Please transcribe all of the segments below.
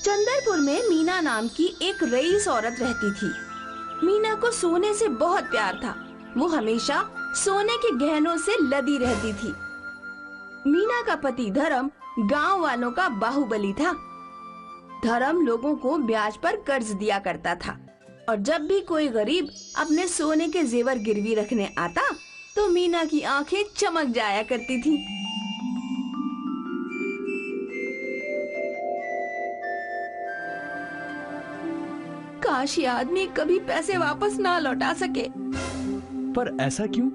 चंदरपुर में मीना नाम की एक रईस औरत रहती थी। मीना को सोने से बहुत प्यार था। वो हमेशा सोने के गहनों से लदी रहती थी। मीना का पति धर्म गांव वालों का बाहुबली था। धर्म लोगों को ब्याज पर कर्ज दिया करता था और जब भी कोई गरीब अपने सोने के जेवर गिरवी रखने आता तो मीना की आंखें चमक जाया करती थी। काश ये आदमी कभी पैसे वापस ना लौटा सके। पर ऐसा क्यों?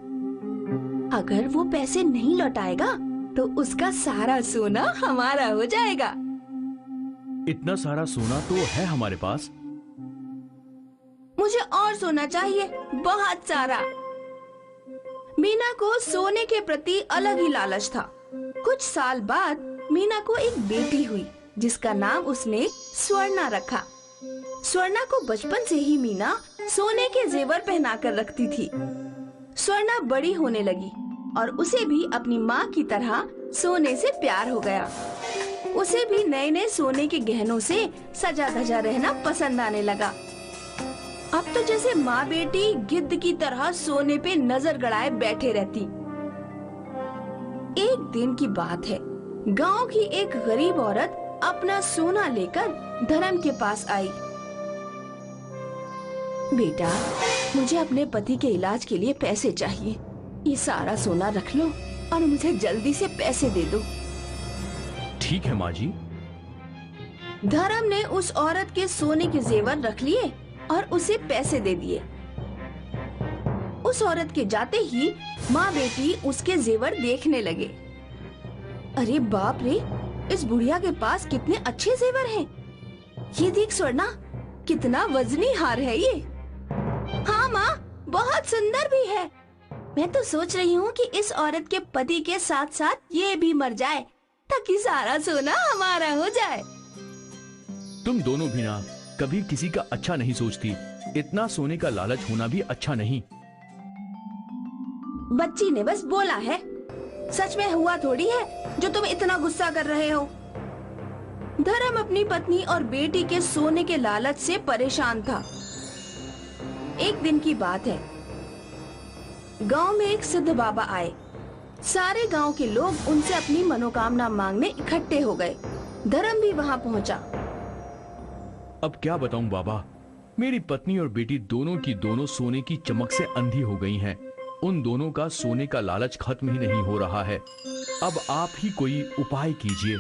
अगर वो पैसे नहीं लौटाएगा तो उसका सारा सोना हमारा हो जाएगा। इतना सारा सोना तो है हमारे पास। मुझे और सोना चाहिए, बहुत सारा। मीना को सोने के प्रति अलग ही लालच था। कुछ साल बाद मीना को एक बेटी हुई जिसका नाम उसने स्वर्णा रखा। स्वर्णा को बचपन से ही मीना सोने के जेवर पहना कर रखती थी। स्वर्णा बड़ी होने लगी और उसे भी अपनी माँ की तरह सोने से प्यार हो गया। उसे भी नए नए सोने के गहनों से सजा धजा रहना पसंद आने लगा। अब तो जैसे माँ बेटी गिद्ध की तरह सोने पे नजर गड़ाए बैठे रहती। एक दिन की बात है, गांव की एक गरीब औरत अपना सोना लेकर धर्म के पास आई। बेटा, मुझे अपने पति के इलाज के लिए पैसे चाहिए। ये सारा सोना रख लो और मुझे जल्दी से पैसे दे दो। ठीक है माँ जी। धर्म ने उस औरत के सोने के जेवर रख लिए और उसे पैसे दे दिए। उस औरत के जाते ही माँ बेटी उसके जेवर देखने लगे। अरे बाप रे, इस बुढ़िया के पास कितने अच्छे जेवर हैं। ये देख स्वर्णा, कितना वजनी हार है ये। हाँ माँ, बहुत सुंदर भी है। मैं तो सोच रही हूँ कि इस औरत के पति के साथ साथ ये भी मर जाए ताकि सारा सोना हमारा हो जाए। तुम दोनों भी ना कभी किसी का अच्छा नहीं सोचती। इतना सोने का लालच होना भी अच्छा नहीं। बच्ची ने बस बोला है, सच में हुआ थोड़ी है जो तुम इतना गुस्सा कर रहे हो। धर्म अपनी पत्नी और बेटी के सोने के लालच से परेशान था। एक दिन की बात है, गांव में एक सिद्ध बाबा आए। सारे गांव के लोग उनसे अपनी मनोकामना मांगने इकट्ठे हो गए। धर्म भी वहां पहुंचा। अब क्या बताऊं बाबा, मेरी पत्नी और बेटी दोनों की दोनों सोने की चमक से अंधी हो गई हैं। उन दोनों का सोने का लालच खत्म ही नहीं हो रहा है। अब आप ही कोई उपाय कीजिए।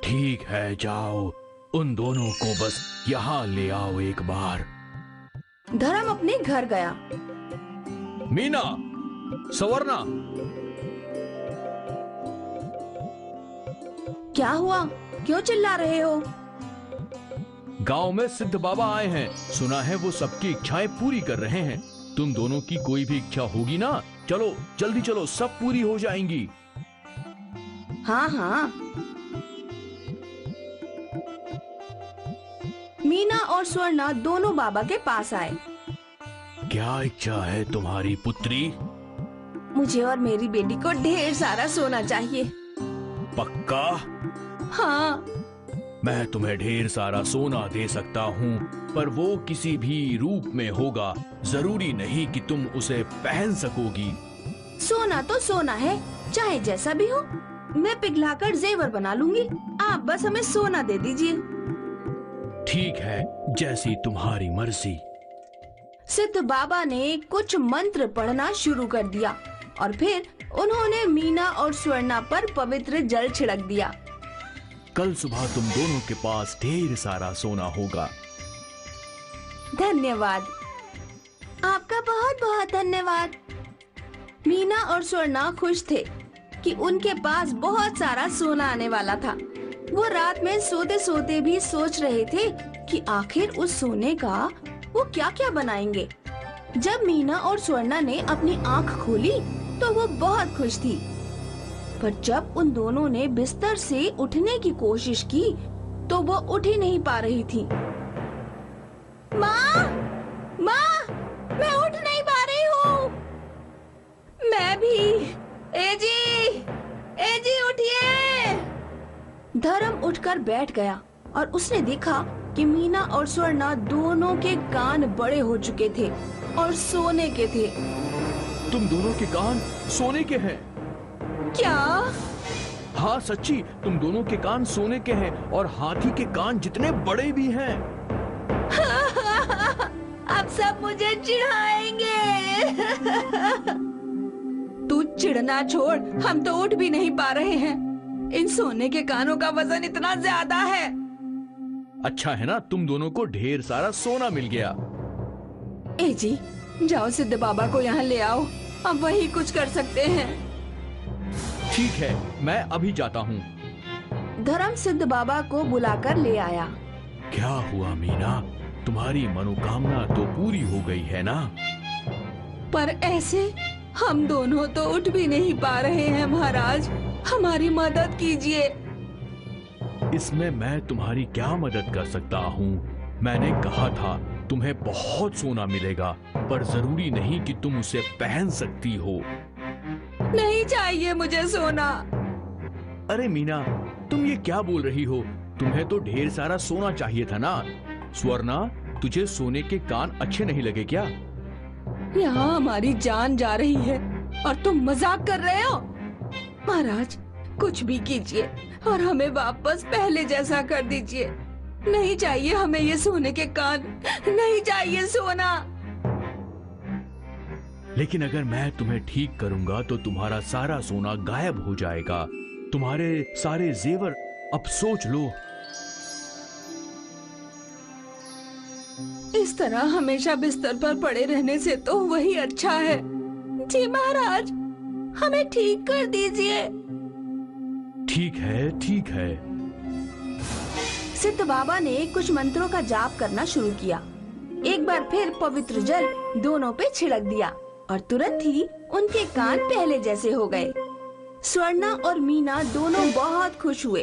ठीक है, जाओ, उन दोनों को बस यहाँ ले आओ एक बार। धर्म अपने घर गया। मीना, सवर्णा। क्या हुआ? क्यों चिल्ला रहे हो? गांव में सिद्ध बाबा आए हैं। सुना है वो सबकी इच्छाएं पूरी कर रहे हैं। तुम दोनों की कोई भी इच्छा होगी ना, चलो जल्दी चलो, सब पूरी हो जाएंगी। हाँ हाँ। मीना और स्वर्णा दोनों बाबा के पास आए। क्या इच्छा है तुम्हारी पुत्री? मुझे और मेरी बेटी को ढेर सारा सोना चाहिए। पक्का? हाँ। मैं तुम्हें ढेर सारा सोना दे सकता हूँ, पर वो किसी भी रूप में होगा। जरूरी नहीं कि तुम उसे पहन सकोगी। सोना तो सोना है, चाहे जैसा भी हो। मैं पिघलाकर जेवर बना लूंगी। आप बस हमें सोना दे दीजिए। ठीक है, जैसी तुम्हारी मर्जी। सिद्ध बाबा ने कुछ मंत्र पढ़ना शुरू कर दिया और फिर उन्होंने मीना और स्वर्णा पर पवित्र जल छिड़क दिया। कल सुबह तुम दोनों के पास ढेर सारा सोना होगा। धन्यवाद, आपका बहुत बहुत धन्यवाद। मीना और स्वर्णा खुश थे कि उनके पास बहुत सारा सोना आने वाला था। वो रात में सोते सोते भी सोच रहे थे कि आखिर उस सोने का वो क्या क्या बनाएंगे। जब मीना और स्वर्णा ने अपनी आंख खोली तो वो बहुत खुश थी, पर जब उन दोनों ने बिस्तर से उठने की कोशिश की तो वो उठ ही नहीं पा रही थी। माँ, माँ, मैं उठ नहीं पा रही हूँ। मैं भी। ए जी उठिए। धर्म उठकर बैठ गया और उसने देखा कि मीना और स्वर्णा दोनों के कान बड़े हो चुके थे और सोने के थे। तुम दोनों के कान सोने के हैं? क्या? हाँ सच्ची, तुम दोनों के कान सोने के हैं और हाथी के कान जितने बड़े भी हैं। अब सब मुझे चिढ़ाएंगे। तू चिढ़ना छोड़, हम तो उठ भी नहीं पा रहे हैं। इन सोने के कानों का वजन इतना ज्यादा है। अच्छा है ना, तुम दोनों को ढेर सारा सोना मिल गया। ए जी, जाओ सिद्ध बाबा को यहाँ ले आओ, अब वही कुछ कर सकते हैं। ठीक है, मैं अभी जाता हूँ। धर्म सिद्ध बाबा को बुलाकर ले आया। क्या हुआ मीना, तुम्हारी मनोकामना तो पूरी हो गई है ना? पर ऐसे हम दोनों तो उठ भी नहीं पा रहे हैं महाराज, हमारी मदद कीजिए। इसमें मैं तुम्हारी क्या मदद कर सकता हूँ? मैंने कहा था तुम्हें बहुत सोना मिलेगा, पर जरूरी नहीं कि तुम उसे पहन सकती हो। नहीं चाहिए मुझे सोना। अरे मीना, तुम ये क्या बोल रही हो? तुम्हें तो ढेर सारा सोना चाहिए था ना। स्वर्णा, तुझे सोने के कान अच्छे नहीं लगे क्या? यहाँ हमारी जान जा रही है और तुम मजाक कर रहे हो। महाराज, कुछ भी कीजिए और हमें वापस पहले जैसा कर दीजिए। नहीं चाहिए हमें ये सोने के कान, नहीं चाहिए सोना। लेकिन अगर मैं तुम्हें ठीक करूंगा तो तुम्हारा सारा सोना गायब हो जाएगा, तुम्हारे सारे जेवर। अब सोच लो। इस तरह हमेशा बिस्तर पर पड़े रहने से तो वही अच्छा है। जी महाराज, हमें ठीक कर दीजिए। ठीक है, ठीक है। सिद्ध बाबा ने कुछ मंत्रों का जाप करना शुरू किया। एक बार फिर पवित्र जल दोनों पे छिड़क दिया और तुरंत ही उनके कान पहले जैसे हो गए। स्वर्णा और मीना दोनों बहुत खुश हुए।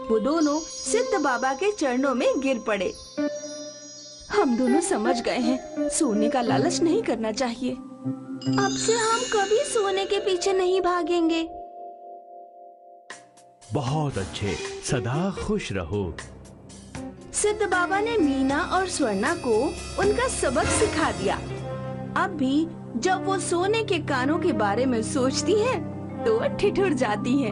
वो दोनों सिद्ध बाबा के चरणों में गिर पड़े। हम दोनों समझ गए हैं, सोने का लालच नहीं करना चाहिए। अब से हम कभी सोने के पीछे नहीं भागेंगे। बहुत अच्छे, सदा खुश रहो। सिद्ध बाबा ने मीना और स्वर्णा को उनका सबक सिखा दिया। अब भी जब वो सोने के कानों के बारे में सोचती हैं, तो वो ठिठुर जाती हैं।